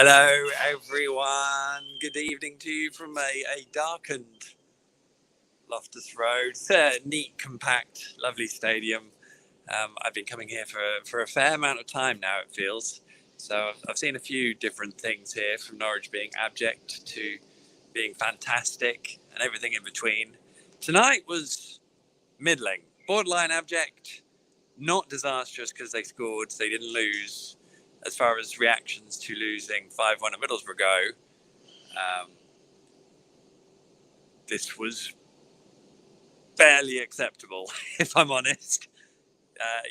Hello, everyone. Good evening to you from a darkened Loftus Road. It's a neat, compact, lovely stadium. I've been coming here for a fair amount of time now, it feels. So I've seen a few different things here, from Norwich being abject to being fantastic and everything in between. Tonight was middling, borderline abject, not disastrous because they scored, so they didn't lose. As far as reactions to losing 5-1 at Middlesbrough go, this was barely acceptable, if I'm honest.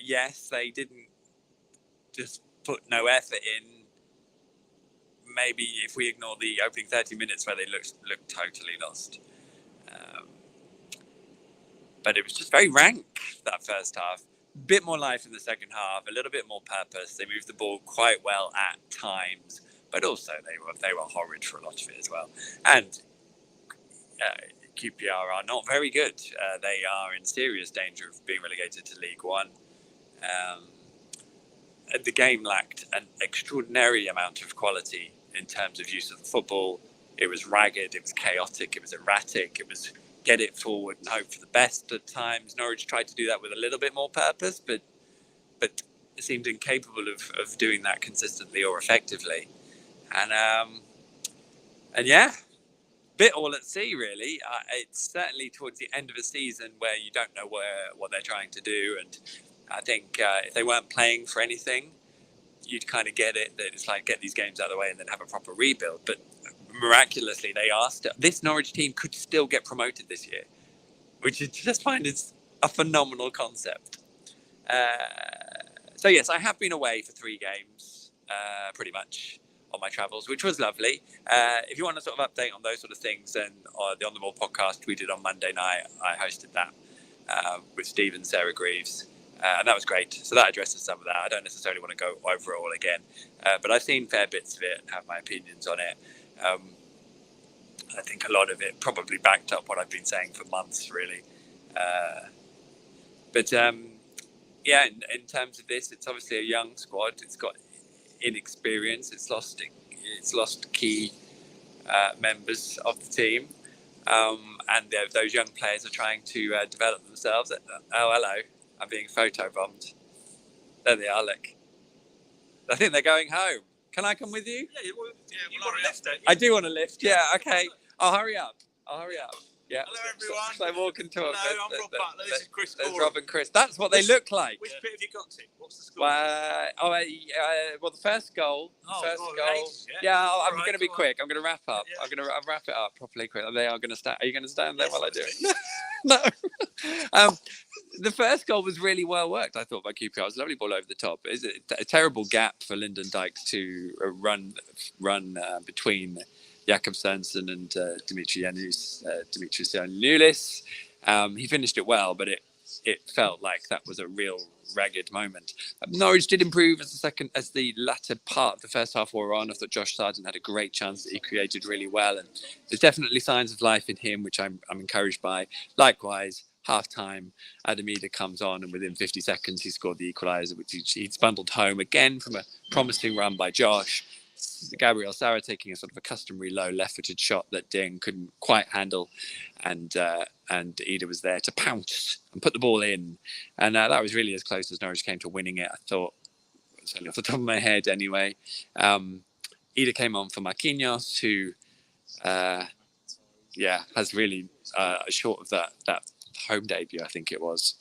Yes, they didn't just put no effort in. Maybe if we ignore the opening 30 minutes where they looked totally lost. But it was just very rank, that first half. A bit more life in the second half, a little bit more purpose. They moved the ball quite well at times, but also they were horrid for a lot of it as well. And QPR are not very good. They are in serious danger of being relegated to League One. The game lacked an extraordinary amount of quality in terms of use of the football. It was ragged, it was chaotic, it was erratic, it was get it forward and hope for the best at times. Norwich tried to do that with a little bit more purpose, but it seemed incapable of doing that consistently or effectively. And yeah, bit all at sea, really. It's certainly towards the end of a season where you don't know what they're trying to do. And I think if they weren't playing for anything, you'd kind of get it, that it's like, get these games out of the way and then have a proper rebuild. But miraculously, they are still. This Norwich team could still get promoted this year, which I just find is a phenomenal concept. So yes, I have been away for 3 games, pretty much, on my travels, which was lovely. If you want a sort of update on those sort of things, then the On The Ball podcast we did on Monday night, I hosted that with Steve and Sarah Greaves. And that was great. So that addresses some of that. I don't necessarily want to go over it all again. But I've seen fair bits of it and have my opinions on it. I think a lot of it probably backed up what I've been saying for months, really. But yeah, in terms of this, it's obviously a young squad. It's got inexperience. It's lost key members of the team. And those young players are trying to develop themselves. Oh, hello. I'm being photobombed. There they are, look. I think they're going home. Can I come with you? Yeah, you want a lift, don't you? I do want a lift, yeah, okay. I'll hurry up. Yeah. Hello, everyone. So I walk and talk. Hello, I'm Rob Butler. This is Chris There's Gorham. Rob and Chris. That's what they look like. Which bit have you got to? What's the score? Well, the first goal. Yeah, I'm going to be quick. I'm going to wrap up. Yeah. I'm going to wrap it up properly quick. They are going to stand. Are you going to stand there while I do it? No. The first goal was really well worked, I thought, by QPR. It was a lovely ball over the top. It's a terrible gap for Lyndon Dykes to run between Jakob Sørensen and Dimitris Giannoulis. He finished it well, but it felt like that was a real ragged moment. Norwich did improve as the latter part of the first half wore on. I thought Josh Sargent had a great chance that he created really well, and there's definitely signs of life in him, which I'm encouraged by. Likewise, half-time, Idah comes on, and within 50 seconds he scored the equaliser, which he'd bundled home again from a promising run by Josh. Gabriel Sara taking a sort of a customary low left-footed shot that Ding couldn't quite handle, and Idah was there to pounce and put the ball in, and that was really as close as Norwich came to winning it, I thought, certainly off the top of my head anyway. Idah came on for Marquinhos, who has really short of that home debut, I think it was,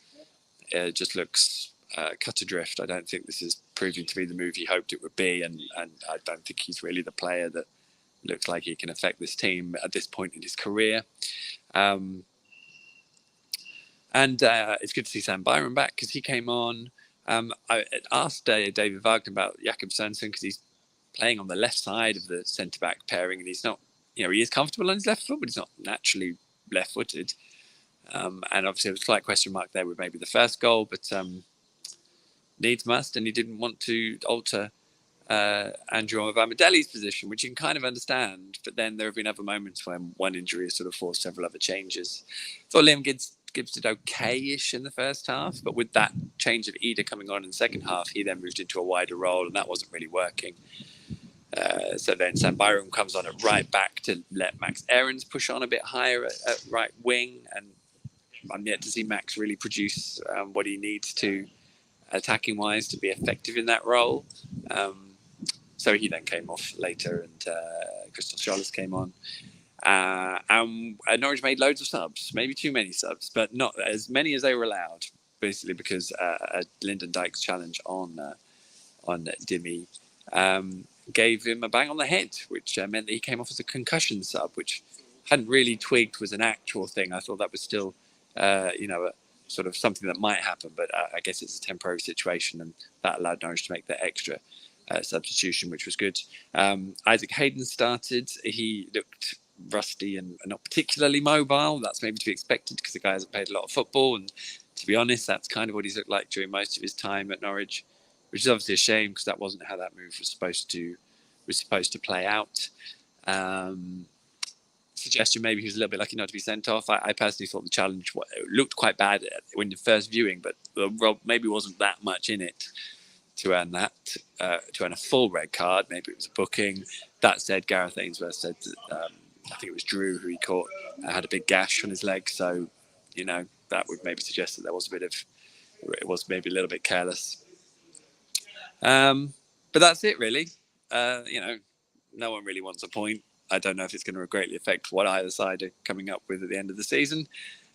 just looks cut adrift. I don't think this is proving to be the move he hoped it would be, and I don't think he's really the player that looks like he can affect this team at this point in his career. And it's good to see Sam Byron back, because he came on. I asked David Wagner about Jakob Sørensen, because he's playing on the left side of the centre-back pairing, and he's not, he is comfortable on his left foot, but he's not naturally left-footed. And obviously there was a slight question mark there with maybe the first goal, but needs must, and he didn't want to alter Andrew Omavamidele's position, which you can kind of understand. But then there have been other moments when one injury has sort of forced several other changes. Thought Liam Gibbs did okay-ish in the first half, but with that change of Idah coming on in the second half, he then moved into a wider role, and that wasn't really working. So then Sam Byram comes on at right back to let Max Aarons push on a bit higher at right wing, and I'm yet to see Max really produce what he needs to, attacking wise, to be effective in that role. So he then came off later, and Crystal Charles came on. Norwich made loads of subs, maybe too many subs, but not as many as they were allowed, basically because Lyndon Dykes' challenge on Dimmy gave him a bang on the head, which meant that he came off as a concussion sub, which hadn't really twigged was an actual thing. I thought that was still, a sort of something that might happen, but I guess it's a temporary situation, and that allowed Norwich to make that extra substitution, which was good. Isaac Hayden started. He looked rusty and not particularly mobile. That's maybe to be expected because the guy hasn't played a lot of football, and to be honest, that's kind of what he's looked like during most of his time at Norwich, which is obviously a shame because that wasn't how that move was supposed to play out. Suggestion maybe he was a little bit lucky not to be sent off. I personally thought the challenge looked quite bad when the first viewing, but maybe wasn't that much in it to earn a full red card. Maybe it was a booking. That said, Gareth Ainsworth said that, I think it was Drew who he caught, had a big gash on his leg, so that would maybe suggest that there was it was maybe a little bit careless. But that's it really. No one really wants a point. I don't know if it's going to greatly affect what either side are coming up with at the end of the season.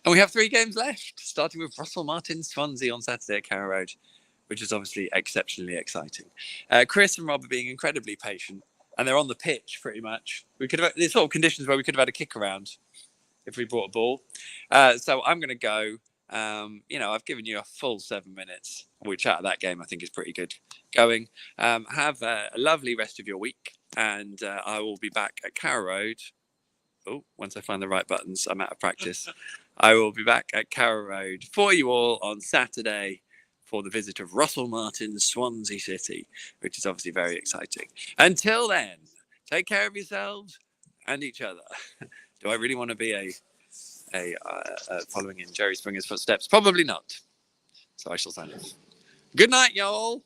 And we have 3 games left, starting with Russell Martin Swansea on Saturday at Carrow Road, which is obviously exceptionally exciting. Chris and Rob are being incredibly patient, and they're on the pitch pretty much. There's sort of conditions where we could have had a kick around if we brought a ball. So I'm going to go. I've given you a full 7 minutes, which out of that game I think is pretty good going. Have a lovely rest of your week, and I will be back at Carrow Road. Oh, once I find the right buttons, I'm out of practice. I will be back at Carrow Road for you all on Saturday for the visit of Russell Martin Swansea City, which is obviously very exciting. Until then, take care of yourselves and each other. Do I really want to be following in Jerry Springer's footsteps? Probably not. So I shall sign off. Good night, y'all.